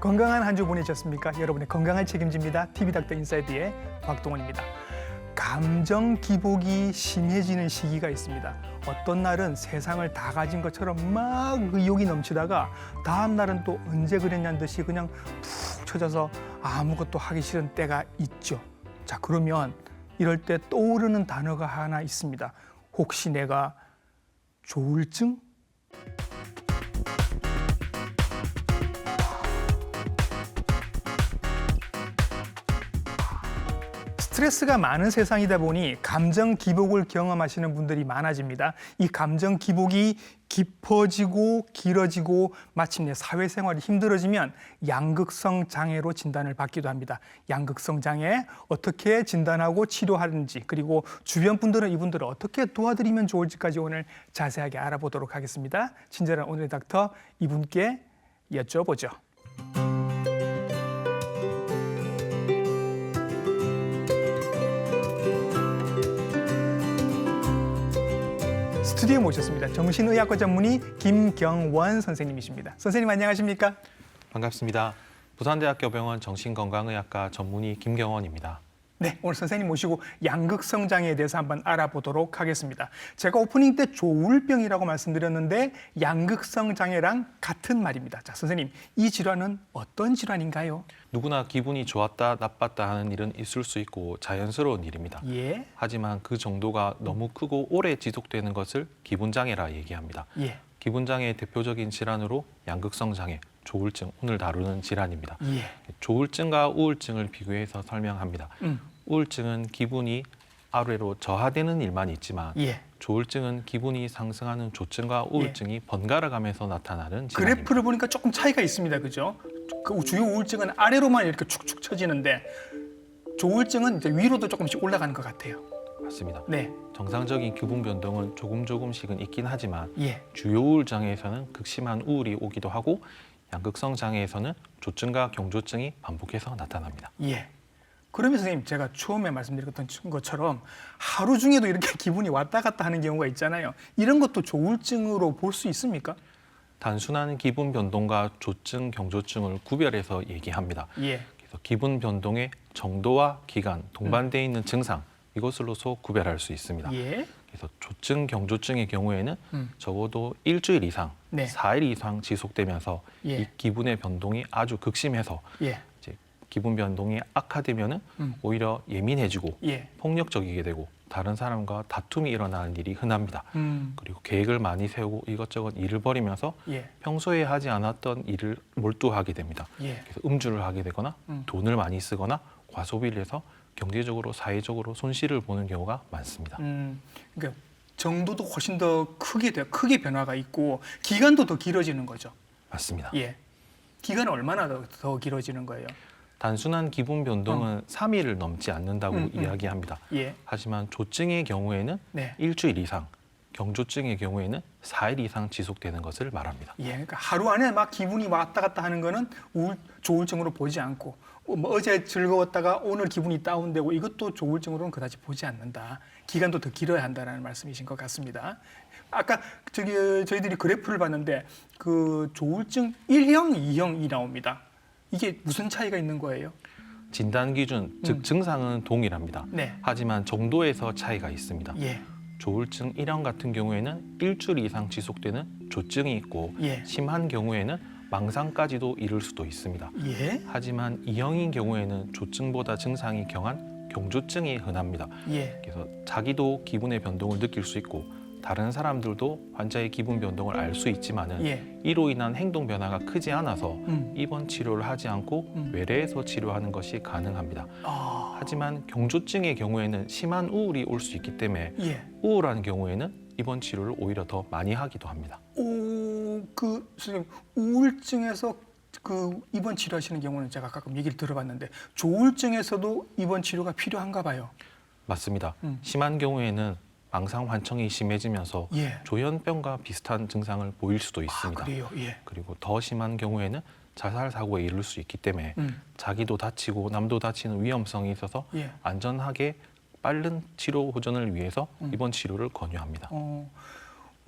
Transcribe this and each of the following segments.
건강한 한 주 보내셨습니까? 여러분의 건강을 책임집니다. TV닥터 인사이드의 박동원입니다. 감정 기복이 심해지는 시기가 있습니다. 어떤 날은 세상을 다 가진 것처럼 막 의욕이 넘치다가 다음 날은 또 언제 그랬냐는 듯이 그냥 푹 처져서 아무것도 하기 싫은 때가 있죠. 자, 그러면 이럴 때 떠오르는 단어가 하나 있습니다. 혹시 내가 조울증? 스트레스가 많은 세상이다 보니 감정 기복을 경험하시는 분들이 많아집니다. 이 감정 기복이 깊어지고 길어지고 마침내 사회생활이 힘들어지면 양극성 장애로 진단을 받기도 합니다. 양극성 장애 어떻게 진단하고 치료하는지, 그리고 주변 분들은 이분들을 어떻게 도와드리면 좋을지까지 오늘 자세하게 알아보도록 하겠습니다. 친절한 오늘의 닥터 이분께 여쭤보죠. 스튜디오에 모셨습니다. 정신의학과 전문의 김경원 선생님이십니다. 선생님 안녕하십니까? 반갑습니다. 부산대학교 병원 정신건강의학과 전문의 김경원입니다. 네, 오늘 선생님 모시고 양극성 장애에 대해서 한번 알아보도록 하겠습니다. 제가 오프닝 때 조울병이라고 말씀드렸는데 양극성 장애랑 같은 말입니다. 자, 선생님, 이 질환은 어떤 질환인가요? 누구나 기분이 좋았다 나빴다 하는 일은 있을 수 있고 자연스러운 일입니다. 예. 하지만 그 정도가 너무 크고 오래 지속되는 것을 기분장애라 얘기합니다. 예. 기분장애의 대표적인 질환으로 양극성 장애, 조울증, 오늘 다루는 질환입니다. 예. 조울증과 우울증을 비교해서 설명합니다. 우울증은 기분이 아래로 저하되는 일만 있지만 예. 조울증은 기분이 상승하는 조증과 우울증이 번갈아 가면서 나타나는 질환입니다. 그래프를 보니까 조금 차이가 있습니다. 그죠? 그 주요 우울증은 아래로만 이렇게 축축 처지는데 조울증은 이제 위로도 조금씩 올라가는 것 같아요. 맞습니다. 네. 정상적인 기분 변동은 조금씩은 있긴 하지만 예. 주요 우울 장애에서는 극심한 우울이 오기도 하고 양극성 장애에서는 조증과 경조증이 반복해서 나타납니다. 예. 그러면 선생님, 제가 처음에 말씀드렸던 것처럼 하루 중에도 이렇게 기분이 왔다 갔다 하는 경우가 있잖아요. 이런 것도 조울증으로 볼 수 있습니까? 단순한 기분 변동과 조증, 경조증을 구별해서 얘기합니다. 예. 그래서 기분 변동의 정도와 기간, 동반되어 있는 증상, 이것으로서 구별할 수 있습니다. 예. 그래서 조증, 경조증의 경우에는 적어도 일주일 이상, 네. 4일 이상 지속되면서 예. 이 기분의 변동이 아주 극심해서 예. 이제 기분 변동이 악화되면은 오히려 예민해지고 예. 폭력적이게 되고 다른 사람과 다툼이 일어나는 일이 흔합니다. 그리고 계획을 많이 세우고 이것저것 일을 벌이면서 예. 평소에 하지 않았던 일을 몰두하게 됩니다. 예. 그래서 음주를 하게 되거나 돈을 많이 쓰거나 과소비를 해서 경제적으로 사회적으로 손실을 보는 경우가 많습니다. 그러니까 정도도 훨씬 더 크게 변화가 있고 기간도 더 길어지는 거죠. 맞습니다. 예. 기간은 얼마나 더 길어지는 거예요? 단순한 기분 변동은 3일을 넘지 않는다고 이야기합니다. 예. 하지만 조증의 경우에는 네. 일주일 이상, 경조증의 경우에는 4일 이상 지속되는 것을 말합니다. 예. 그러니까 하루 안에 막 기분이 왔다 갔다 하는 거는 조울증으로 보지 않고 뭐 어제 즐거웠다가 오늘 기분이 다운되고 이것도 조울증으로는 그다지 보지 않는다. 기간도 더 길어야 한다는 말씀이신 것 같습니다. 아까 저희들이 그래프를 봤는데 그 조울증 1형, 2형이 나옵니다. 이게 무슨 차이가 있는 거예요? 진단 기준, 즉 증상은 동일합니다. 네. 하지만 정도에서 차이가 있습니다. 예. 조울증 1형 같은 경우에는 일주일 이상 지속되는 조증이 있고 예. 심한 경우에는 망상까지도 이를 수도 있습니다. 예. 하지만 2형인 경우에는 조증보다 증상이 경한 경조증이 흔합니다. 예. 그래서 자기도 기분의 변동을 느낄 수 있고 다른 사람들도 환자의 기분 변동을 알 수 있지만은 예. 이로 인한 행동 변화가 크지 않아서 입원 치료를 하지 않고 외래에서 치료하는 것이 가능합니다. 아. 하지만 경조증의 경우에는 심한 우울이 올 수 있기 때문에 예. 우울한 경우에는 입원 치료를 오히려 더 많이 하기도 합니다. 선생님, 우울증에서 그 입원 치료하시는 경우는 제가 가끔 얘기를 들어봤는데 조울증에서도 입원 치료가 필요한가 봐요. 맞습니다. 심한 경우에는 망상 환청이 심해지면서 예. 조현병과 비슷한 증상을 보일 수도 있습니다. 아, 그래요? 예. 그리고 더 심한 경우에는 자살 사고에 이를 수 있기 때문에 자기도 다치고 남도 다치는 위험성이 있어서 예. 안전하게 빠른 치료 호전을 위해서 입원 치료를 권유합니다.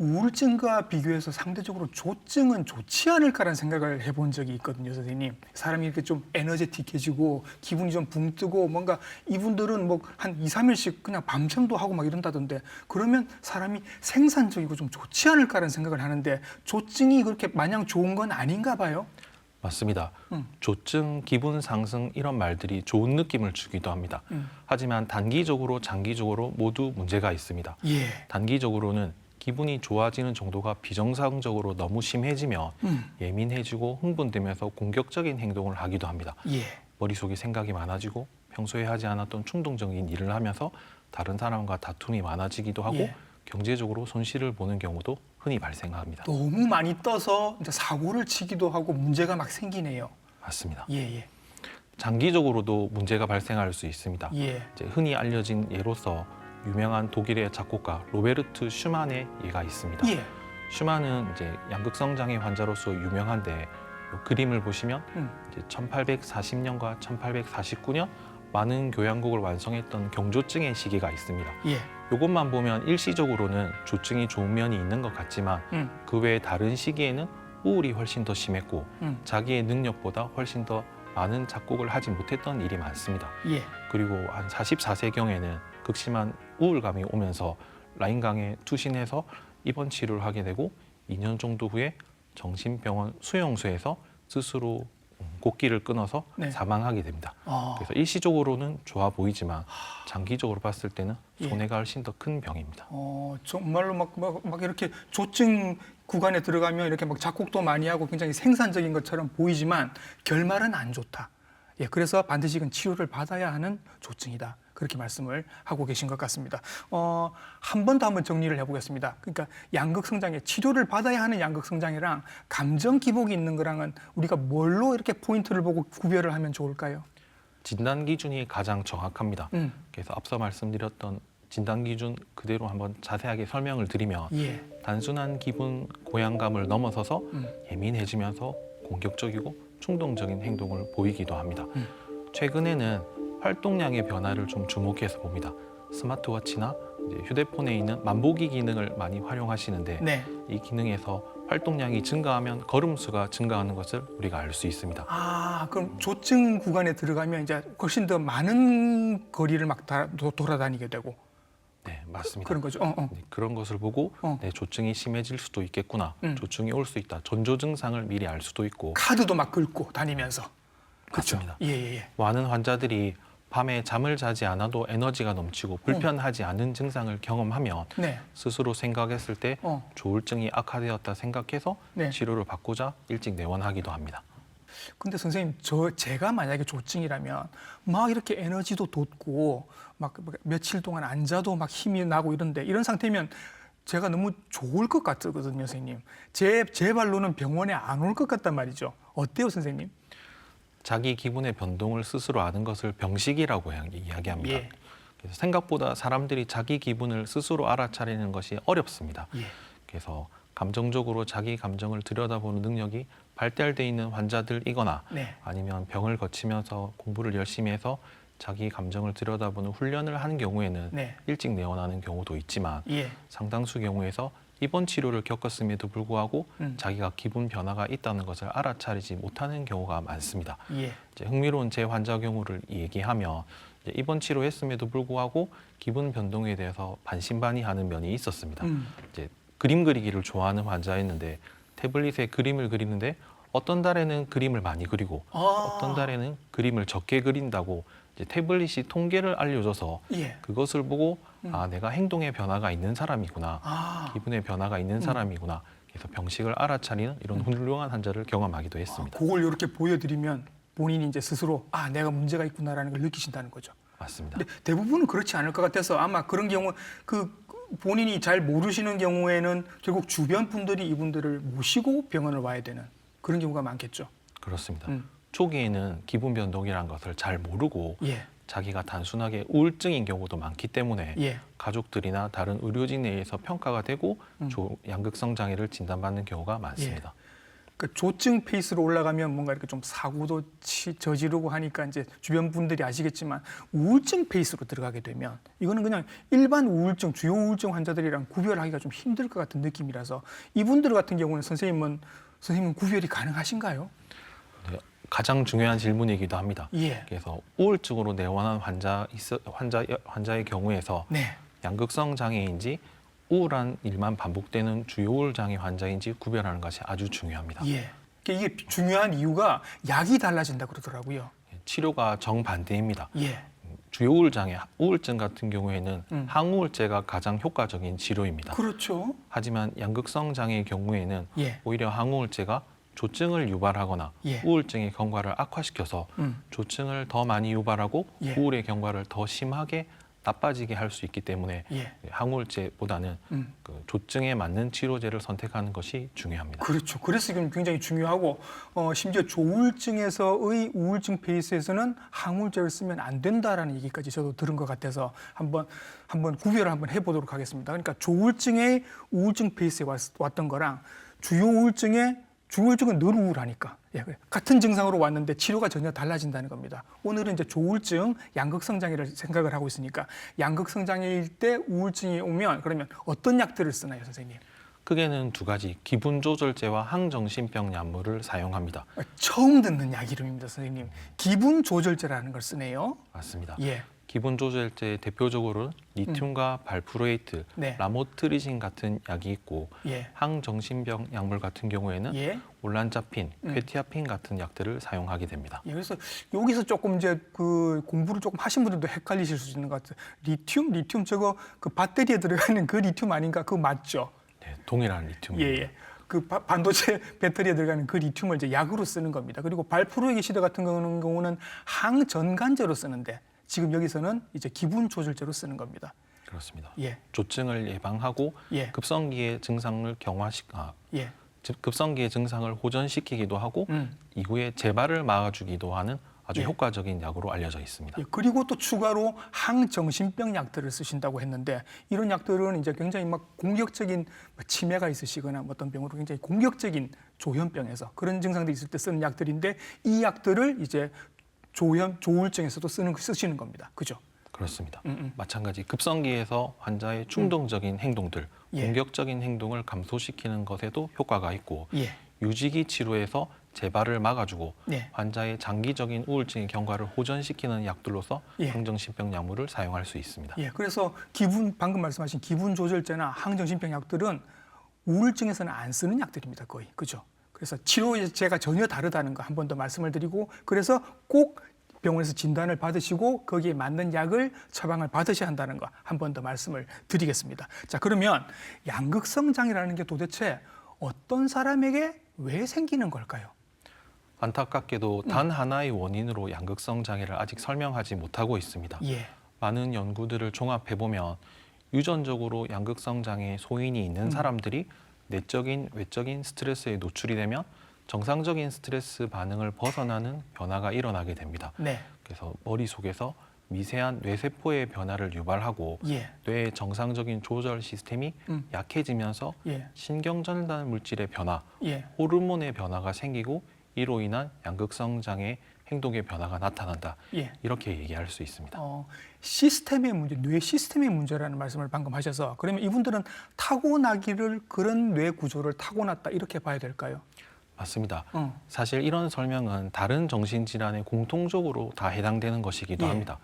우울증과 비교해서 상대적으로 조증은 좋지 않을까라는 생각을 해본 적이 있거든요, 선생님. 사람이 이렇게 좀 에너제틱해지고 기분이 좀 붕 뜨고 뭔가 이분들은 뭐 한 2, 3일씩 그냥 밤샘도 하고 막 이런다던데 그러면 사람이 생산적이고 좀 좋지 않을까라는 생각을 하는데 조증이 그렇게 마냥 좋은 건 아닌가 봐요. 맞습니다. 조증, 기분 상승 이런 말들이 좋은 느낌을 주기도 합니다. 하지만 단기적으로, 장기적으로 모두 문제가 있습니다. 예. 단기적으로는 기분이 좋아지는 정도가 비정상적으로 너무 심해지면 예민해지고 흥분되면서 공격적인 행동을 하기도 합니다. 예. 머릿속에 생각이 많아지고 평소에 하지 않았던 충동적인 일을 하면서 다른 사람과 다툼이 많아지기도 하고 예. 경제적으로 손실을 보는 경우도 흔히 발생합니다. 너무 많이 떠서 이제 사고를 치기도 하고 문제가 막 생기네요. 맞습니다. 예, 예. 장기적으로도 문제가 발생할 수 있습니다. 예. 이제 흔히 알려진 예로서 유명한 독일의 작곡가 로베르트 슈만의 예가 있습니다. 예. 슈만은 이제 양극성 장애 환자로서 유명한데 이 그림을 보시면 이제 1840년과 1849년 많은 교향곡을 완성했던 경조증의 시기가 있습니다. 예. 이것만 보면 일시적으로는 조증이 좋은 면이 있는 것 같지만 그 외에 다른 시기에는 우울이 훨씬 더 심했고 자기의 능력보다 훨씬 더 많은 작곡을 하지 못했던 일이 많습니다. 예. 그리고 한 44세경에는 극심한 우울감이 오면서 라인강에 투신해서 입원 치료를 하게 되고 2년 정도 후에 정신병원 수용소에서 스스로 곡기를 끊어서 네. 사망하게 됩니다. 아. 그래서 일시적으로는 좋아 보이지만 장기적으로 봤을 때는 예. 손해가 훨씬 더 큰 병입니다. 정말로 막 이렇게 조증 구간에 들어가면 이렇게 막 작곡도 많이 하고 굉장히 생산적인 것처럼 보이지만 결말은 안 좋다. 예, 그래서 반드시 이건 치료를 받아야 하는 조증이다. 그렇게 말씀을 하고 계신 것 같습니다. 한 번 더 한번 정리를 해보겠습니다. 그러니까 양극성장애, 치료를 받아야 하는 양극성장애랑 감정 기복이 있는 거랑은 우리가 뭘로 이렇게 포인트를 보고 구별을 하면 좋을까요? 진단 기준이 가장 정확합니다. 음. 그래서 앞서 말씀드렸던 진단 기준 그대로 한번 자세하게 설명을 드리면 예. 단순한 기분 고양감을 넘어서서 예민해지면서 공격적이고 충동적인 행동을 보이기도 합니다. 최근에는 활동량의 변화를 좀 주목해서 봅니다. 스마트워치나 이제 휴대폰에 있는 만보기 기능을 많이 활용하시는데 네. 이 기능에서 활동량이 증가하면 걸음수가 증가하는 것을 우리가 알 수 있습니다. 그럼 조증 구간에 들어가면 이제 훨씬 더 많은 거리를 막 돌아다니게 되고 네, 맞습니다. 그런 거죠. 네, 그런 것을 보고 네, 조증이 심해질 수도 있겠구나, 조증이 올 수 있다, 전조 증상을 미리 알 수도 있고 카드도 막 긁고 다니면서. 맞습니다. 예. 많은 환자들이 밤에 잠을 자지 않아도 에너지가 넘치고 불편하지 않은 증상을 경험하면 네. 스스로 생각했을 때 조울증이 악화되었다 생각해서 네. 치료를 받고자 일찍 내원하기도 합니다. 근데 선생님, 제가 만약에 조증이라면 막 이렇게 에너지도 돋고 막 며칠 동안 안 자도 막 힘이 나고 이런데 이런 상태면 제가 너무 좋을 것 같거든요, 선생님. 제 발로는 병원에 안 올 것 같단 말이죠. 어때요, 선생님? 자기 기분의 변동을 스스로 아는 것을 병식이라고 이야기합니다. 예. 그래서 생각보다 사람들이 자기 기분을 스스로 알아차리는 것이 어렵습니다. 예. 그래서 감정적으로 자기 감정을 들여다보는 능력이 발달돼 있는 환자들이거나 네. 아니면 병을 거치면서 공부를 열심히 해서 자기 감정을 들여다보는 훈련을 하는 경우에는 네. 일찍 내원하는 경우도 있지만 예. 상당수 경우에서 입원 치료를 겪었음에도 불구하고 자기가 기분 변화가 있다는 것을 알아차리지 못하는 경우가 많습니다. 예. 이제 흥미로운 제 환자 경우를 얘기하면 이제 입원 치료했음에도 불구하고 기분 변동에 대해서 반신반의하는 면이 있었습니다. 이제 그림 그리기를 좋아하는 환자였는데 태블릿에 그림을 그리는데 어떤 달에는 그림을 많이 그리고 어떤 달에는 그림을 적게 그린다고 이제 태블릿이 통계를 알려줘서 예. 그것을 보고 내가 행동에 변화가 있는 사람이구나, 기분에 변화가 있는 사람이구나. 그래서 병식을 알아차리는 이런 훌륭한 환자를 경험하기도 했습니다. 그걸 이렇게 보여드리면 본인이 이제 스스로 내가 문제가 있구나라는 걸 느끼신다는 거죠. 맞습니다. 근데 대부분은 그렇지 않을 것 같아서 아마 그런 경우 본인이 잘 모르시는 경우에는 결국 주변 분들이 이분들을 모시고 병원을 와야 되는 그런 경우가 많겠죠. 그렇습니다. 초기에는 기분 변동이라는 것을 잘 모르고 예. 자기가 단순하게 우울증인 경우도 많기 때문에 예. 가족들이나 다른 의료진에 의해서 평가가 되고 양극성 장애를 진단받는 경우가 많습니다. 그 조증 페이스로 올라가면 뭔가 이렇게 좀 사고도 저지르고 하니까 이제 주변 분들이 아시겠지만 우울증 페이스로 들어가게 되면 이거는 그냥 일반 우울증, 주요 우울증 환자들이랑 구별하기가 좀 힘들 것 같은 느낌이라서 이분들 같은 경우는 선생님은 구별이 가능하신가요? 네, 가장 중요한 질문이기도 합니다. 예. 그래서 우울증으로 내원한 환자의 경우에서 네. 양극성 장애인지 우울한 일만 반복되는 주요우울 장애 환자인지 구별하는 것이 아주 중요합니다. 예. 이게 중요한 이유가 약이 달라진다 그러더라고요. 치료가 정반대입니다. 예. 주요우울 장애, 우울증 같은 경우에는 항우울제가 가장 효과적인 치료입니다. 그렇죠. 하지만 양극성 장애의 경우에는 예. 오히려 항우울제가 조증을 유발하거나 예. 우울증의 경과를 악화시켜서 조증을 더 많이 유발하고 예. 우울의 경과를 더 심하게 나빠지게 할 수 있기 때문에 예. 항우울제보다는 그 조증에 맞는 치료제를 선택하는 것이 중요합니다. 그렇죠. 그래서 지금 굉장히 중요하고 심지어 조울증에서의 우울증 페이스에서는 항우울제를 쓰면 안 된다라는 얘기까지 저도 들은 것 같아서 한번 구별을 한번 해보도록 하겠습니다. 그러니까 조울증의 우울증 페이스에 왔던 거랑 주요 우울증은 늘 우울하니까 같은 증상으로 왔는데 치료가 전혀 달라진다는 겁니다. 오늘은 이제 조울증, 양극성 장애를 생각을 하고 있으니까 양극성 장애일 때 우울증이 오면 그러면 어떤 약들을 쓰나요, 선생님? 크게는 두 가지 기분 조절제와 항정신병 약물을 사용합니다. 처음 듣는 약 이름입니다, 선생님. 기분 조절제라는 걸 쓰네요. 맞습니다. 예. 기분 조절제 대표적으로는 리튬과 발프로에이트, 네. 라모트리진 같은 약이 있고 예. 항정신병 약물 같은 경우에는 예. 올란자핀, 퀘티아핀 같은 약들을 사용하게 됩니다. 예, 그래서 여기서 조금 이제 그 공부를 조금 하신 분들도 헷갈리실 수 있는 것 같아요. 리튬 저거 그 배터리에 들어가는 그 리튬 아닌가? 그거 맞죠? 네, 동일한 리튬입니다. 예, 예. 그 반도체 배터리에 들어가는 그 리튬을 이제 약으로 쓰는 겁니다. 그리고 발프로이시드 같은 경우는 항전간제로 쓰는데 지금 여기서는 이제 기분 조절제로 쓰는 겁니다. 그렇습니다. 예. 조증을 예방하고 예. 급성기의 증상을 예. 급성기의 증상을 호전시키기도 하고 이후에 재발을 막아주기도 하는 아주 예. 효과적인 약으로 알려져 있습니다. 예, 그리고 또 추가로 항정신병 약들을 쓰신다고 했는데 이런 약들은 이제 굉장히 막 공격적인 치매가 있으시거나 어떤 병으로 굉장히 공격적인 조현병에서 그런 증상들이 있을 때 쓰는 약들인데 이 약들을 이제 조울증에서도 쓰시는 겁니다. 그죠? 그렇습니다. 마찬가지 급성기에서 환자의 충동적인 행동들, 예. 공격적인 행동을 감소시키는 것에도 효과가 있고 예. 유지기 치료에서 재발을 막아주고 예. 환자의 장기적인 우울증의 경과를 호전시키는 약들로서 예. 항정신병 약물을 사용할 수 있습니다. 예, 그래서 방금 말씀하신 기분 조절제나 항정신병 약들은 우울증에서는 안 쓰는 약들입니다, 거의. 그죠? 그래서 치료제가 전혀 다르다는 거 한 번 더 말씀을 드리고 그래서 꼭 병원에서 진단을 받으시고 거기에 맞는 약을 처방을 받으셔야 한다는 거 한 번 더 말씀을 드리겠습니다. 자, 그러면 양극성 장애라는 게 도대체 어떤 사람에게 왜 생기는 걸까요? 안타깝게도 단 하나의 원인으로 양극성 장애를 아직 설명하지 못하고 있습니다. 예. 많은 연구들을 종합해보면 유전적으로 양극성 장애 소인이 있는 사람들이 내적인, 외적인 스트레스에 노출이 되면 정상적인 스트레스 반응을 벗어나는 변화가 일어나게 됩니다. 네. 그래서 머릿속에서 미세한 뇌세포의 변화를 유발하고 예. 뇌의 정상적인 조절 시스템이 약해지면서 예. 신경전달 물질의 변화, 예. 호르몬의 변화가 생기고 이로 인한 양극성 장애 행동의 변화가 나타난다. 예. 이렇게 얘기할 수 있습니다. 시스템의 문제, 뇌 시스템의 문제라는 말씀을 방금 하셔서 그러면 이분들은 타고나기를 그런 뇌 구조를 타고났다 이렇게 봐야 될까요? 맞습니다. 사실 이런 설명은 다른 정신질환에 공통적으로 다 해당되는 것이기도 예. 합니다.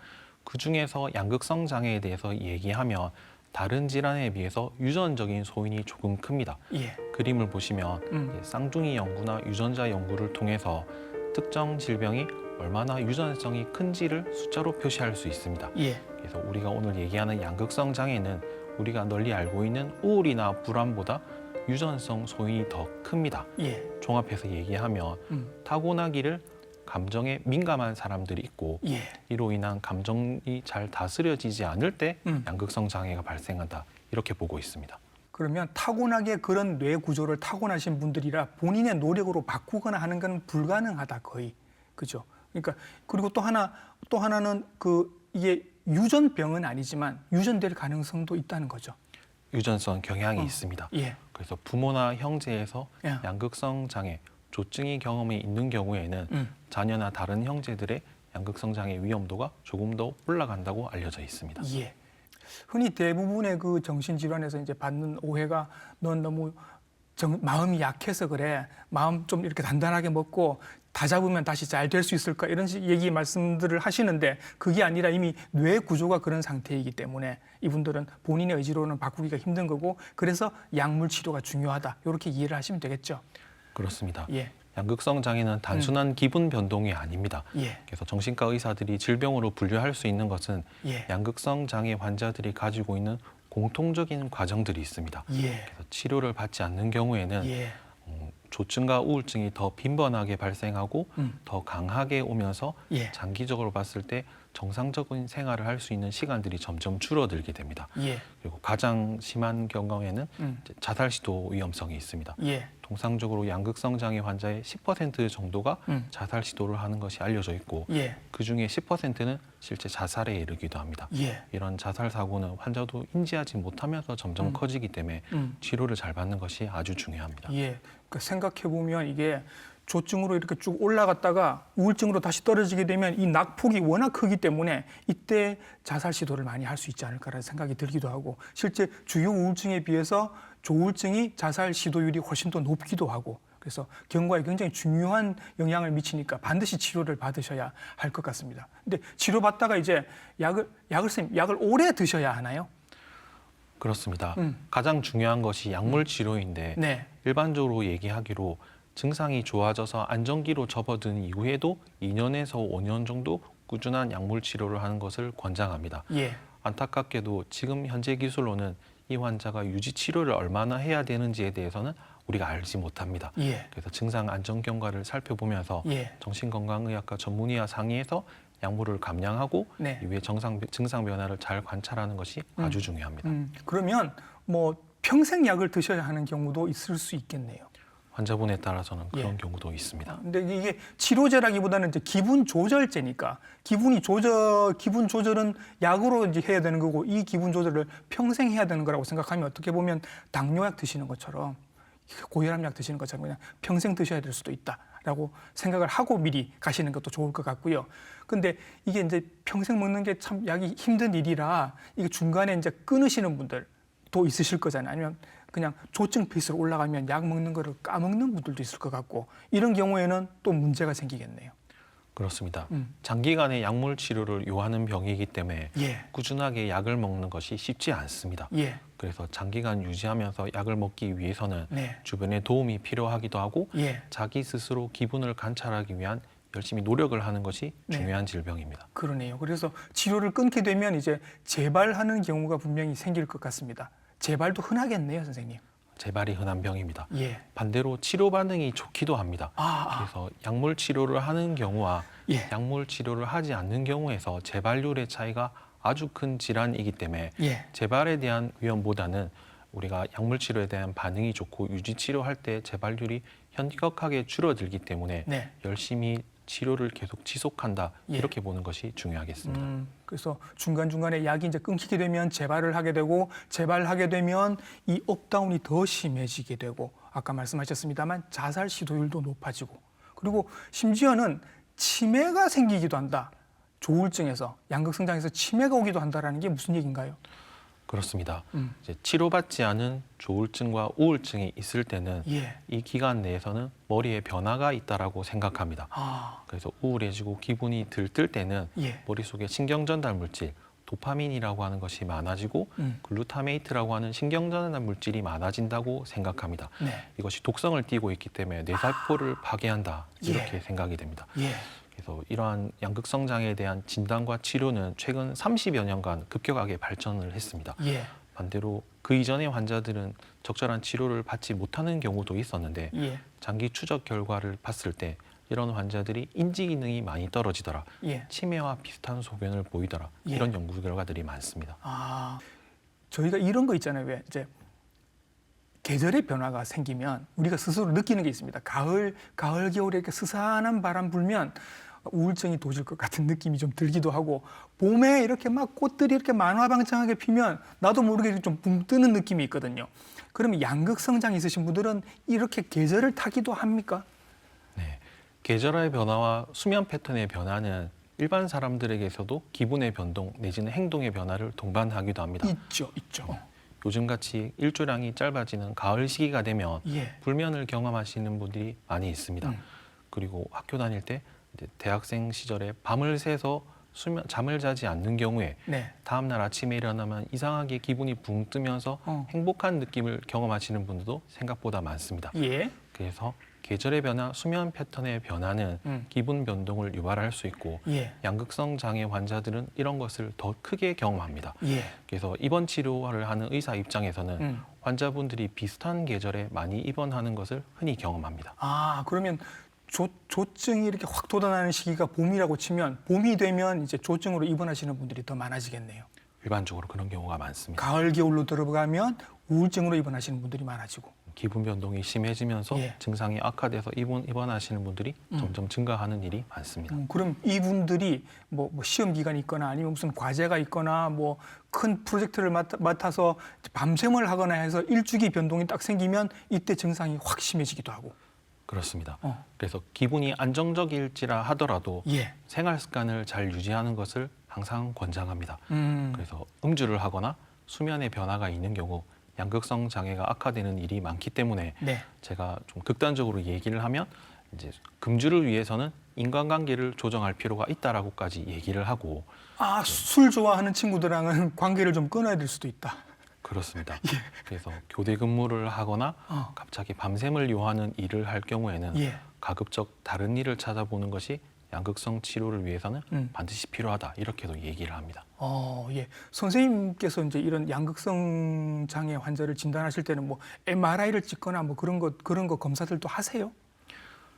그중에서 양극성 장애에 대해서 얘기하면 다른 질환에 비해서 유전적인 소인이 조금 큽니다. 예. 그림을 보시면 쌍둥이 연구나 유전자 연구를 통해서 특정 질병이 얼마나 유전성이 큰지를 숫자로 표시할 수 있습니다. 예. 그래서 우리가 오늘 얘기하는 양극성 장애는 우리가 널리 알고 있는 우울이나 불안보다 유전성 소인이 더 큽니다. 예. 종합해서 얘기하면 타고나기를 감정에 민감한 사람들이 있고 예. 이로 인한 감정이 잘 다스려지지 않을 때 양극성 장애가 발생한다. 이렇게 보고 있습니다. 그러면 타고나게 그런 뇌 구조를 타고나신 분들이라 본인의 노력으로 바꾸거나 하는 건 불가능하다 거의. 그죠? 그러니까 그리고 또 하나는 이게 유전병은 아니지만 유전될 가능성도 있다는 거죠. 유전성 경향이 있습니다. 예. 그래서 부모나 형제에서 예. 양극성 장애 조증이 경험이 있는 경우에는 자녀나 다른 형제들의 양극성장의 위험도가 조금 더 올라간다고 알려져 있습니다. 예. 흔히 대부분의 그 정신질환에서 이제 받는 오해가 넌 너무 마음이 약해서 그래. 마음 좀 이렇게 단단하게 먹고 다 잡으면 다시 잘 될 수 있을까? 이런 얘기 말씀들을 하시는데 그게 아니라 이미 뇌 구조가 그런 상태이기 때문에 이분들은 본인의 의지로는 바꾸기가 힘든 거고 그래서 약물 치료가 중요하다. 이렇게 이해를 하시면 되겠죠. 그렇습니다. 예. 양극성 장애는 단순한 기분 변동이 아닙니다. 예. 그래서 정신과 의사들이 질병으로 분류할 수 있는 것은 예. 양극성 장애 환자들이 가지고 있는 공통적인 과정들이 있습니다. 예. 그래서 치료를 받지 않는 경우에는 예. 조증과 우울증이 더 빈번하게 발생하고 더 강하게 오면서 예. 장기적으로 봤을 때 정상적인 생활을 할 수 있는 시간들이 점점 줄어들게 됩니다. 예. 그리고 가장 심한 경우에는 이제 자살 시도 위험성이 있습니다. 예. 통상적으로 양극성 장애 환자의 10% 정도가 자살 시도를 하는 것이 알려져 있고 예. 그중에 10%는 실제 자살에 이르기도 합니다. 예. 이런 자살 사고는 환자도 인지하지 못하면서 점점 커지기 때문에 치료를 잘 받는 것이 아주 중요합니다. 예. 그러니까 생각해 보면 이게 조증으로 이렇게 쭉 올라갔다가 우울증으로 다시 떨어지게 되면 이 낙폭이 워낙 크기 때문에 이때 자살 시도를 많이 할 수 있지 않을까라는 생각이 들기도 하고 실제 주요 우울증에 비해서 조울증이 자살 시도율이 훨씬 더 높기도 하고 그래서 경과에 굉장히 중요한 영향을 미치니까 반드시 치료를 받으셔야 할 것 같습니다. 근데 치료받다가 이제 약을 오래 드셔야 하나요? 그렇습니다. 가장 중요한 것이 약물 치료인데 네. 일반적으로 얘기하기로 증상이 좋아져서 안정기로 접어든 이후에도 2년에서 5년 정도 꾸준한 약물 치료를 하는 것을 권장합니다. 예. 안타깝게도 지금 현재 기술로는 이 환자가 유지 치료를 얼마나 해야 되는지에 대해서는 우리가 알지 못합니다. 예. 그래서 증상 안정 경과를 살펴보면서 예. 정신건강의학과 전문의와 상의해서 약물을 감량하고 네. 이후에 증상 변화를 잘 관찰하는 것이 아주 중요합니다. 그러면 뭐 평생 약을 드셔야 하는 경우도 있을 수 있겠네요. 환자분에 따라서는 그런 예. 경우도 있습니다. 근데 이게 치료제라기보다는 이제 기분 조절제니까 기분 조절은 약으로 이제 해야 되는 거고 이 기분 조절을 평생 해야 되는 거라고 생각하면 어떻게 보면 당뇨약 드시는 것처럼 고혈압약 드시는 것처럼 그냥 평생 드셔야 될 수도 있다라고 생각을 하고 미리 가시는 것도 좋을 것 같고요. 근데 이게 이제 평생 먹는 게 참 약이 힘든 일이라 이게 중간에 이제 끊으시는 분들도 있으실 거잖아요. 아니면 그냥 조증 페이스로 올라가면 약 먹는 거를 까먹는 분들도 있을 것 같고 이런 경우에는 또 문제가 생기겠네요. 그렇습니다. 장기간의 약물 치료를 요하는 병이기 때문에 예. 꾸준하게 약을 먹는 것이 쉽지 않습니다. 예. 그래서 장기간 유지하면서 약을 먹기 위해서는 네. 주변의 도움이 필요하기도 하고 예. 자기 스스로 기분을 관찰하기 위한 열심히 노력을 하는 것이 네. 중요한 질병입니다. 그러네요. 그래서 치료를 끊게 되면 이제 재발하는 경우가 분명히 생길 것 같습니다. 재발도 흔하겠네요, 선생님. 재발이 흔한 병입니다. 예. 반대로 치료 반응이 좋기도 합니다. 아. 그래서 약물 치료를 하는 경우와 예. 약물 치료를 하지 않는 경우에서 재발률의 차이가 아주 큰 질환이기 때문에 예. 재발에 대한 위험보다는 우리가 약물 치료에 대한 반응이 좋고 유지 치료할 때 재발률이 현격하게 줄어들기 때문에 네. 열심히 치료를 계속 지속한다 예. 이렇게 보는 것이 중요하겠습니다. 그래서 중간중간에 약이 이제 끊기게 되면 재발을 하게 되고 재발하게 되면 이 업다운이 더 심해지게 되고 아까 말씀하셨습니다만 자살 시도율도 높아지고 그리고 심지어는 치매가 생기기도 한다. 조울증에서 양극성장애에서 치매가 오기도 한다라는 게 무슨 얘기인가요? 그렇습니다. 이제 치료받지 않은 조울증과 우울증이 있을 때는 예. 이 기간 내에서는 머리에 변화가 있다라고 생각합니다. 아. 그래서 우울해지고 기분이 들뜰 때는 예. 머릿속에 신경전달 물질, 도파민이라고 하는 것이 많아지고 글루타메이트라고 하는 신경전달 물질이 많아진다고 생각합니다. 네. 이것이 독성을 띠고 있기 때문에 뇌세포를 파괴한다 이렇게 예. 생각이 됩니다. 예. 그래서 이러한 양극성 장애에 대한 진단과 치료는 최근 30여 년간 급격하게 발전을 했습니다. 예. 반대로 그 이전의 환자들은 적절한 치료를 받지 못하는 경우도 있었는데 예. 장기 추적 결과를 봤을 때 이런 환자들이 인지 기능이 많이 떨어지더라, 예. 치매와 비슷한 소견을 보이더라 예. 이런 연구 결과들이 많습니다. 아. 저희가 이런 거 있잖아요. 왜 이제 계절의 변화가 생기면 우리가 스스로 느끼는 게 있습니다. 가을 겨울에 이렇게 스산한 바람 불면 우울증이 도질 것 같은 느낌이 좀 들기도 하고 봄에 이렇게 막 꽃들이 이렇게 만화방창하게 피면 나도 모르게 좀 붕 뜨는 느낌이 있거든요. 그러면 양극성장 있으신 분들은 이렇게 계절을 타기도 합니까? 계절의 변화와 수면 패턴의 변화는 일반 사람들에게서도 기분의 변동 내지는 행동의 변화를 동반하기도 합니다. 있죠. 요즘같이 일조량이 짧아지는 가을 시기가 되면 예. 불면을 경험하시는 분들이 많이 있습니다. 음. 그리고 학교 다닐 때 이제 대학생 시절에 밤을 새서 잠을 자지 않는 경우에 네. 다음 날 아침에 일어나면 이상하게 기분이 붕 뜨면서 행복한 느낌을 경험하시는 분들도 생각보다 많습니다. 예. 그래서 계절의 변화, 수면 패턴의 변화는 기분 변동을 유발할 수 있고 예. 양극성 장애 환자들은 이런 것을 더 크게 경험합니다. 예. 그래서 입원 치료를 하는 의사 입장에서는 환자분들이 비슷한 계절에 많이 입원하는 것을 흔히 경험합니다. 아, 그러면 조증이 이렇게 확 돋아나는 시기가 봄이라고 치면 봄이 되면 이제 조증으로 입원하시는 분들이 더 많아지겠네요. 일반적으로 그런 경우가 많습니다. 가을, 겨울로 들어가면 우울증으로 입원하시는 분들이 많아지고. 기분 변동이 심해지면서 예. 증상이 악화돼서 입원하시는 분들이 점점 증가하는 일이 많습니다. 그럼 이분들이 뭐 시험 기간이 있거나 아니면 무슨 과제가 있거나 뭐 큰 프로젝트를 맡아서 밤샘을 하거나 해서 일주기 변동이 딱 생기면 이때 증상이 확 심해지기도 하고. 그렇습니다. 그래서 기분이 안정적일지라 하더라도 예. 생활 습관을 잘 유지하는 것을 항상 권장합니다. 그래서 음주를 하거나 수면의 변화가 있는 경우 양극성 장애가 악화되는 일이 많기 때문에 네. 제가 좀 극단적으로 얘기를 하면 이제 금주를 위해서는 인간관계를 조정할 필요가 있다라고까지 얘기를 하고 아, 술 좋아하는 친구들랑은 관계를 좀 끊어야 될 수도 있다. 그렇습니다. 그래서 교대 근무를 하거나 갑자기 밤샘을 요하는 일을 할 경우에는 예. 가급적 다른 일을 찾아보는 것이 양극성 치료를 위해서는 반드시 필요하다 이렇게도 얘기를 합니다. 예. 선생님께서 이제 이런 양극성 장애 환자를 진단하실 때는 뭐 MRI를 찍거나 뭐 그런 거 검사들도 하세요?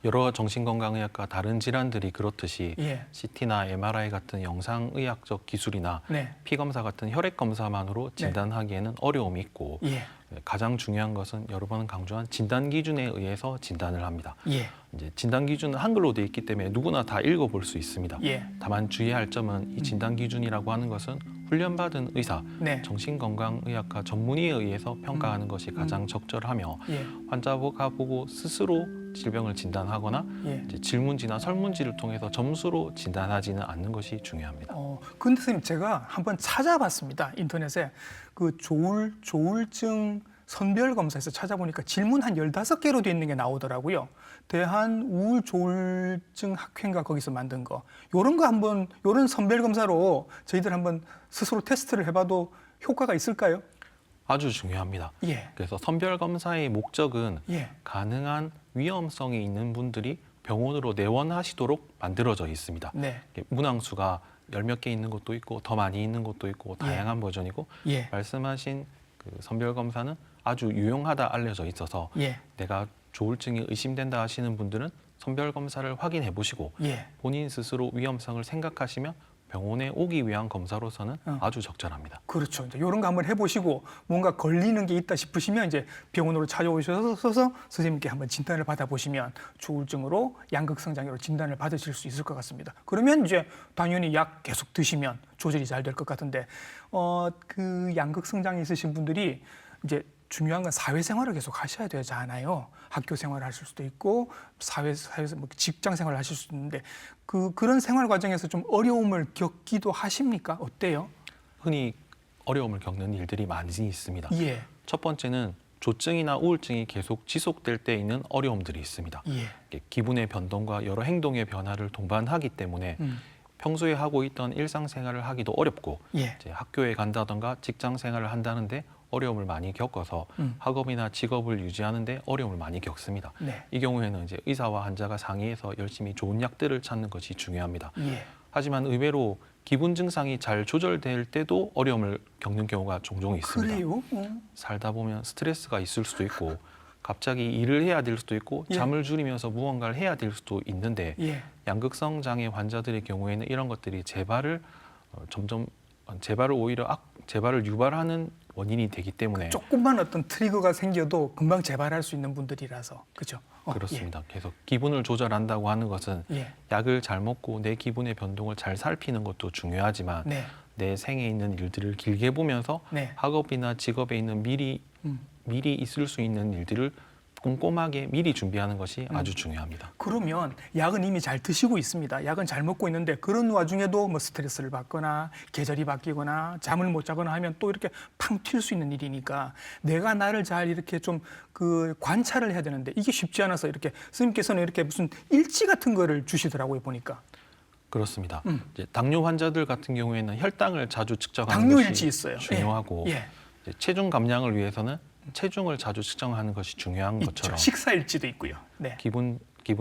여러 정신건강의학과 다른 질환들이 그렇듯이 예. CT나 MRI 같은 영상의학적 기술이나 네. 피검사 같은 혈액 검사만으로 진단하기에는 어려움이 있고 예. 가장 중요한 것은 여러 번 강조한 진단 기준에 의해서 진단을 합니다. 예. 이제 진단 기준은 한글로 되어 있기 때문에 누구나 다 읽어볼 수 있습니다. 예. 다만 주의할 점은 이 진단 기준이라고 하는 것은 훈련받은 의사, 네. 정신건강의학과 전문의에 의해서 평가하는 것이 가장 적절하며 예. 환자가 보고 스스로 질병을 진단하거나 예. 이제 질문지나 설문지를 통해서 점수로 진단하지는 않는 것이 중요합니다. 근데 선생님 제가 한번 찾아봤습니다. 인터넷에 그 조울증 선별 검사에서 찾아보니까 질문 한 15개로 되어 있는 게 나오더라고요. 대한 우울 조울증 학회인가 거기서 만든 거. 요런 선별 검사로 저희들 한번 스스로 테스트를 해봐도 효과가 있을까요? 아주 중요합니다. 예. 그래서 선별 검사의 목적은 예. 가능한 위험성이 있는 분들이 병원으로 내원하시도록 만들어져 있습니다. 네. 문항수가 10몇 개 있는 것도 있고 더 많이 있는 것도 있고 다양한 버전이고 예. 말씀하신 그 선별 검사는 아주 유용하다 알려져 있어서 예. 내가 조울증이 의심된다 하시는 분들은 선별 검사를 확인해 보시고 예. 본인 스스로 위험성을 생각하시면 병원에 오기 위한 검사로서는 아주 적절합니다. 그렇죠. 이제 이런 거 한번 해보시고 뭔가 걸리는 게 있다 싶으시면 이제 병원으로 찾아오셔서 선생님께 한번 진단을 받아보시면 조울증으로 양극성 장애로 진단을 받으실 수 있을 것 같습니다. 그러면 이제 당연히 약 계속 드시면 조절이 잘 될 것 같은데 그 양극성 장애 있으신 분들이 이제 중요한 건 사회생활을 계속 하셔야 되잖아요. 학교 생활을 하실 수도 있고 사회에서 뭐 직장 생활을 하실 수도 있는데 그런 생활 과정에서 좀 어려움을 겪기도 하십니까? 어때요? 흔히 어려움을 겪는 일들이 많이 있습니다. 예. 첫 번째는 조증이나 우울증이 계속 지속될 때 있는 어려움들이 있습니다. 예. 기분의 변동과 여러 행동의 변화를 동반하기 때문에 평소에 하고 있던 일상생활을 하기도 어렵고 예. 이제 학교에 간다던가 직장 생활을 한다는데 어려움을 많이 겪어서 학업이나 직업을 유지하는데 어려움을 많이 겪습니다. 네. 이 경우에는 이제 의사와 환자가 상의해서 열심히 좋은 약들을 찾는 것이 중요합니다. 예. 하지만 의외로 기분 증상이 잘 조절될 때도 어려움을 겪는 경우가 종종 있습니다. 그래요? 살다 보면 스트레스가 있을 수도 있고 갑자기 일을 해야 될 수도 있고 예. 잠을 줄이면서 무언가를 해야 될 수도 있는데 예. 양극성 장애 환자들의 경우에는 이런 것들이 재발을 재발을 유발하는 원인이 되기 때문에 조금만 어떤 트리거가 생겨도 금방 재발할 수 있는 분들이라서 그죠? 그렇습니다. 그래서 기분을 조절한다고 하는 것은 예. 약을 잘 먹고 내 기분의 변동을 잘 살피는 것도 중요하지만 네. 내 생에 있는 일들을 길게 보면서 네. 학업이나 직업에 있는 미리 있을 수 있는 일들을 꼼꼼하게 미리 준비하는 것이 아주 중요합니다. 그러면 약은 이미 잘 드시고 있습니다. 약은 잘 먹고 있는데 그런 와중에도 뭐 스트레스를 받거나 계절이 바뀌거나 잠을 못 자거나 하면 또 이렇게 팡 튈 수 있는 일이니까 내가 나를 잘 이렇게 좀 그 관찰을 해야 되는데 이게 쉽지 않아서 이렇게 스님께서는 이렇게 무슨 일지 같은 거를 주시더라고요, 보니까. 그렇습니다. 이제 당뇨 환자들 같은 경우에는 혈당을 자주 측정하는 당뇨 것이 일지 있어요. 중요하고 예. 이제 체중 감량을 위해서는 체중을 자주 측정하는 것이 중요한 있죠. 것처럼 식사 일지도 있고요. 네. 기분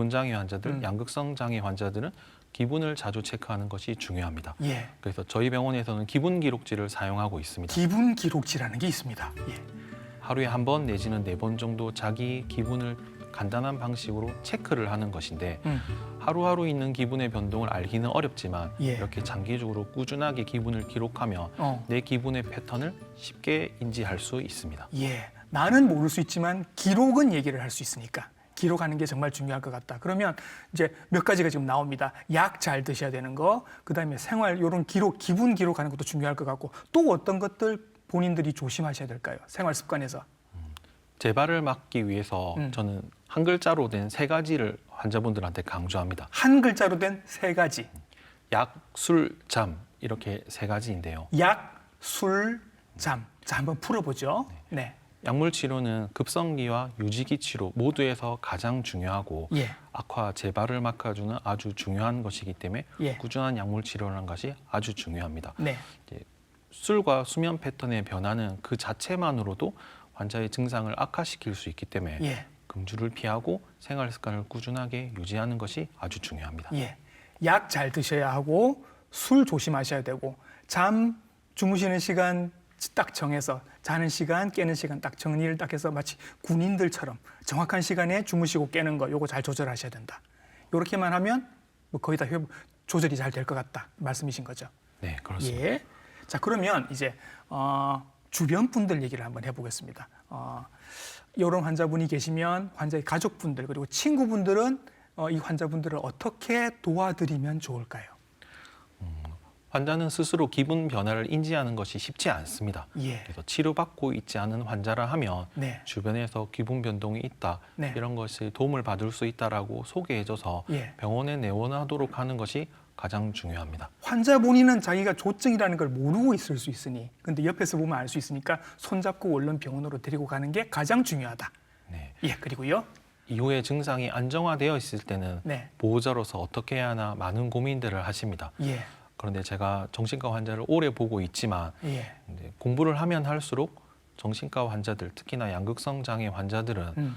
장애 환자들, 양극성 장애 환자들은 기분을 자주 체크하는 것이 중요합니다. 예. 그래서 저희 병원에서는 기분 기록지를 사용하고 있습니다. 기분 기록지라는 게 있습니다. 예. 하루에 한 번 내지는 4번 정도 자기 기분을 간단한 방식으로 체크를 하는 것인데 하루하루 있는 기분의 변동을 알기는 어렵지만 예. 이렇게 장기적으로 꾸준하게 기분을 기록하며 내 기분의 패턴을 쉽게 인지할 수 있습니다. 예. 나는 모를 수 있지만 기록은 얘기를 할 수 있으니까 기록하는 게 정말 중요할 것 같다. 그러면 이제 몇 가지가 지금 나옵니다. 약 잘 드셔야 되는 거, 그다음에 생활 이런 기록, 기분 기록하는 것도 중요할 것 같고 또 어떤 것들 본인들이 조심하셔야 될까요? 생활 습관에서. 재발을 막기 위해서 저는 한 글자로 된 3가지를 환자분들한테 강조합니다. 한 글자로 된 3가지. 약, 술, 잠 이렇게 3가지인데요. 약, 술, 잠. 자, 한번 풀어보죠. 네. 약물 치료는 급성기와 유지기 치료 모두에서 가장 중요하고 예. 악화, 재발을 막아주는 아주 중요한 것이기 때문에 예. 꾸준한 약물 치료라는 것이 아주 중요합니다. 네. 이제 술과 수면 패턴의 변화는 그 자체만으로도 환자의 증상을 악화시킬 수 있기 때문에 예. 금주를 피하고 생활 습관을 꾸준하게 유지하는 것이 아주 중요합니다. 예. 약 잘 드셔야 하고 술 조심하셔야 되고 잠 주무시는 시간 딱 정해서 자는 시간 깨는 시간 딱 정리를 딱 해서 마치 군인들처럼 정확한 시간에 주무시고 깨는 거 요거 잘 조절하셔야 된다. 요렇게만 하면 뭐 거의 다 조절이 잘 될 것 같다 말씀이신 거죠. 네, 그렇습니다. 예. 자, 그러면 이제 주변 분들 얘기를 한번 해보겠습니다. 이런 환자분이 계시면 환자의 가족분들 그리고 친구분들은 이 환자분들을 어떻게 도와드리면 좋을까요? 환자는 스스로 기분 변화를 인지하는 것이 쉽지 않습니다. 예. 그래서 치료받고 있지 않은 환자라 하면 네. 주변에서 기분 변동이 있다, 네. 이런 것이 도움을 받을 수 있다라고 소개해줘서 예. 병원에 내원하도록 하는 것이 가장 중요합니다. 환자 본인은 자기가 조증이라는 걸 모르고 있을 수 있으니 근데 옆에서 보면 알 수 있으니까 손잡고 얼른 병원으로 데리고 가는 게 가장 중요하다. 네. 예, 그리고요. 이후에 증상이 안정화되어 있을 때는 네. 보호자로서 어떻게 해야 하나 많은 고민들을 하십니다. 예. 그런데 제가 정신과 환자를 오래 보고 있지만 예. 이제 공부를 하면 할수록 정신과 환자들, 특히나 양극성 장애 환자들은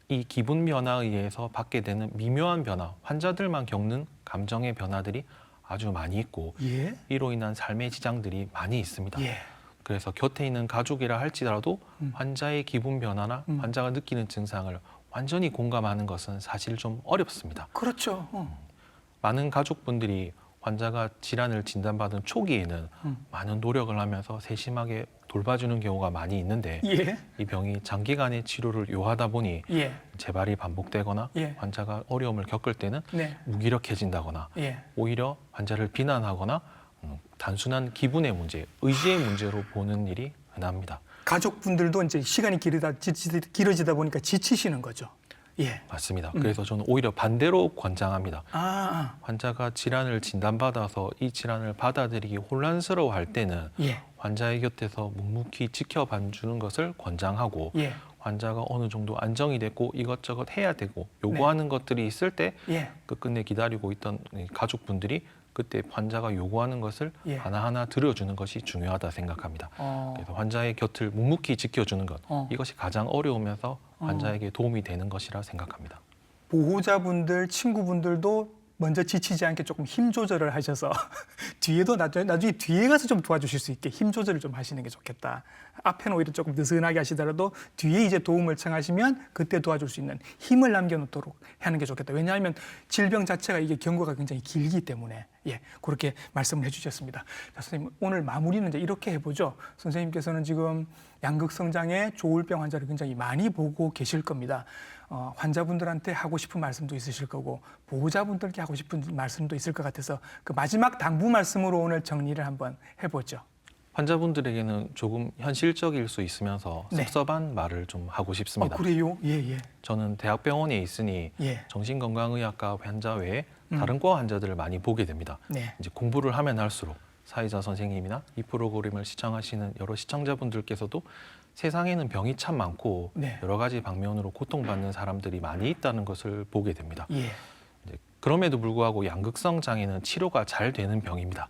이 기분 변화에 의해서 받게 되는 미묘한 변화, 환자들만 겪는 감정의 변화들이 아주 많이 있고 예. 이로 인한 삶의 지장들이 많이 있습니다. 예. 그래서 곁에 있는 가족이라 할지라도 환자의 기분 변화나 환자가 느끼는 증상을 완전히 공감하는 것은 사실 좀 어렵습니다. 그렇죠. 많은 가족분들이 환자가 질환을 진단받은 초기에는 많은 노력을 하면서 세심하게 돌봐주는 경우가 많이 있는데 예. 이 병이 장기간의 치료를 요하다 보니 예. 재발이 반복되거나 예. 환자가 어려움을 겪을 때는 네. 무기력해진다거나 예. 오히려 환자를 비난하거나 단순한 기분의 문제, 의지의 문제로 보는 일이 흔합니다. 가족분들도 이제 시간이 길어지다 보니까 지치시는 거죠. 예. 맞습니다. 그래서 저는 오히려 반대로 권장합니다. 아, 환자가 질환을 진단받아서 이 질환을 받아들이기 혼란스러워할 때는 예. 환자의 곁에서 묵묵히 지켜봐 주는 것을 권장하고 예. 환자가 어느 정도 안정이 됐고 이것저것 해야 되고 요구하는 것들이 있을 때 예. 끝끝내 기다리고 있던 이 가족분들이 그때 환자가 요구하는 것을 예. 하나하나 들어주는 것이 중요하다 생각합니다. 어. 그래서 환자의 곁을 묵묵히 지켜주는 것, 어. 이것이 가장 어려우면서 환자에게 도움이 되는 것이라 생각합니다. 보호자분들, 친구분들도 먼저 지치지 않게 조금 힘 조절을 하셔서 뒤에도 나중에 뒤에 가서 좀 도와주실 수 있게 힘 조절을 좀 하시는 게 좋겠다. 앞에는 오히려 조금 느슨하게 하시더라도 뒤에 이제 도움을 청하시면 그때 도와줄 수 있는 힘을 남겨놓도록 하는 게 좋겠다. 왜냐하면 질병 자체가 이게 경과가 굉장히 길기 때문에 예, 그렇게 말씀을 해주셨습니다. 자, 선생님 오늘 마무리는 이제 이렇게 해보죠. 선생님께서는 지금 양극성 장애 조울병 환자를 굉장히 많이 보고 계실 겁니다. 환자분들한테 하고 싶은 말씀도 있으실 거고 보호자분들께 하고 싶은 말씀도 있을 것 같아서 그 마지막 당부 말씀으로 오늘 정리를 한번 해보죠. 환자분들에게는 조금 현실적일 수 있으면서 네. 섭섭한 말을 좀 하고 싶습니다. 그래요? 예. 저는 대학병원에 있으니 예. 정신건강의학과 환자 외에 다른 과 환자들을 많이 보게 됩니다. 네. 이제 공부를 하면 할수록 사회자 선생님이나 이 프로그램을 시청하시는 여러 시청자분들께서도 세상에는 병이 참 많고 네. 여러 가지 방면으로 고통받는 사람들이 많이 있다는 것을 보게 됩니다. 예. 이제 그럼에도 불구하고 양극성 장애는 치료가 잘 되는 병입니다.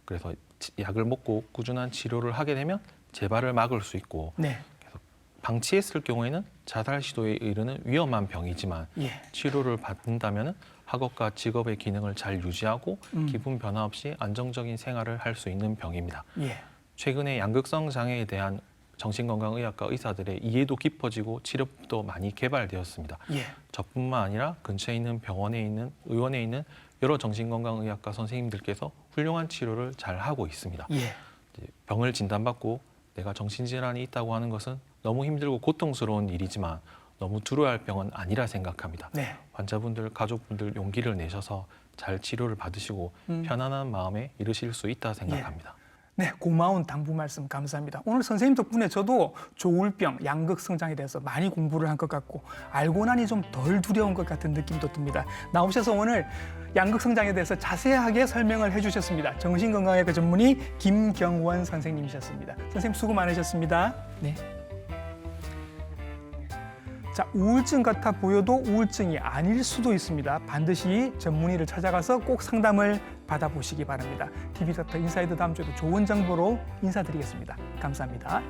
그래서 약을 먹고 꾸준한 치료를 하게 되면 재발을 막을 수 있고 네. 방치했을 경우에는 자살 시도에 이르는 위험한 병이지만 예. 치료를 받는다면 학업과 직업의 기능을 잘 유지하고 기분 변화 없이 안정적인 생활을 할 수 있는 병입니다. 예. 최근에 양극성 장애에 대한 정신건강의학과 의사들의 이해도 깊어지고 치료법도 많이 개발되었습니다. 예. 저뿐만 아니라 근처에 있는 병원에 있는 의원에 있는 여러 정신건강의학과 선생님들께서 훌륭한 치료를 잘 하고 있습니다. 예. 이제 병을 진단받고 내가 정신질환이 있다고 하는 것은 너무 힘들고 고통스러운 일이지만 너무 두려워할 병은 아니라 생각합니다. 네. 환자분들, 가족분들 용기를 내셔서 잘 치료를 받으시고 편안한 마음에 이르실 수 있다 생각합니다. 네, 고마운 당부 말씀 감사합니다. 오늘 선생님 덕분에 저도 조울병, 양극성장에 대해서 많이 공부를 한 것 같고 알고 나니 좀 덜 두려운 것 같은 느낌도 듭니다. 나오셔서 오늘 양극성장에 대해서 자세하게 설명을 해주셨습니다. 정신건강의학과 전문의 김경원 선생님이셨습니다. 선생님 수고 많으셨습니다. 네. 자, 우울증 같아 보여도 우울증이 아닐 수도 있습니다. 반드시 전문의를 찾아가서 꼭 상담을 받아보시기 바랍니다. TV닥터 인사이드 다음 주에도 좋은 정보로 인사드리겠습니다. 감사합니다.